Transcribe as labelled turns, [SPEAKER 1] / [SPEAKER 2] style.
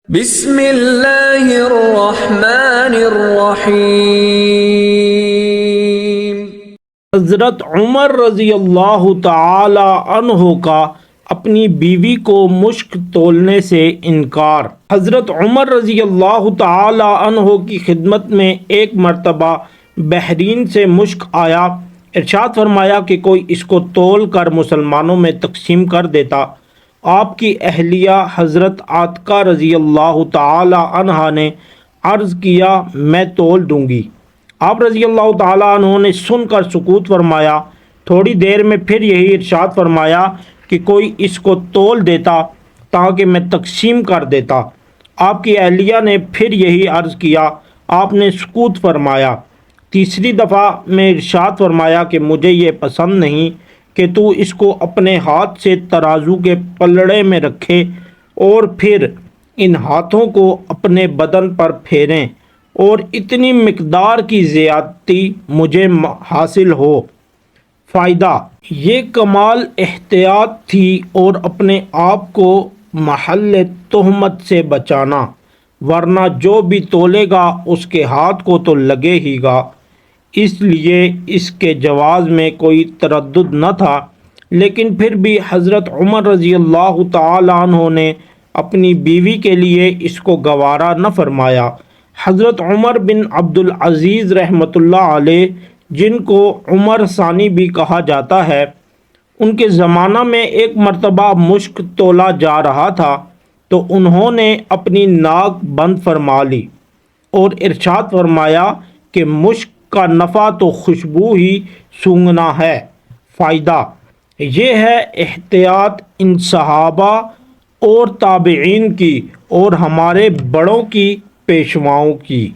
[SPEAKER 1] بسم اللہ الرحمن الرحیم۔
[SPEAKER 2] حضرت عمر رضی اللہ تعالی عنہ کا اپنی بیوی کو مشک تولنے سے انکار۔ حضرت عمر رضی اللہ تعالی عنہ کی خدمت میں ایک مرتبہ بحرین سے مشک آیا، ارشاد فرمایا کہ کوئی اس کو تول کر مسلمانوں میں تقسیم کر دیتا۔ آپ کی اہلیہ حضرت عاتقہ رضی اللہ تعالی عنہ نے عرض کیا، میں تول دوں گی۔ آپ رضی اللہ تعالی عنہ نے سن کر سکوت فرمایا۔ تھوڑی دیر میں پھر یہی ارشاد فرمایا کہ کوئی اس کو تول دیتا تاکہ میں تقسیم کر دیتا۔ آپ کی اہلیہ نے پھر یہی عرض کیا، آپ نے سکوت فرمایا۔ تیسری دفعہ میں ارشاد فرمایا کہ مجھے یہ پسند نہیں کہ تو اس کو اپنے ہاتھ سے ترازو کے پلڑے میں رکھے اور پھر ان ہاتھوں کو اپنے بدن پر پھیریں اور اتنی مقدار کی زیادتی مجھے حاصل ہو۔ فائدہ: یہ کمال احتیاط تھی اور اپنے آپ کو محل تہمت سے بچانا، ورنہ جو بھی تولے گا اس کے ہاتھ کو تو لگے ہی گا، اس لیے اس کے جواز میں کوئی تردد نہ تھا۔ لیکن پھر بھی حضرت عمر رضی اللہ تعالی عنہ نے اپنی بیوی کے لیے اس کو گوارا نہ فرمایا۔ حضرت عمر بن عبد العزیز رحمۃ اللہ علیہ، جن کو عمر ثانی بھی کہا جاتا ہے، ان کے زمانہ میں ایک مرتبہ مشک تولا جا رہا تھا تو انہوں نے اپنی ناک بند فرما لی اور ارشاد فرمایا کہ مشک کا نفع تو خوشبو ہی سونگھنا ہے۔ فائدہ: یہ ہے احتیاط ان صحابہ اور تابعین کی اور ہمارے بڑوں کی، پیشواؤں کی۔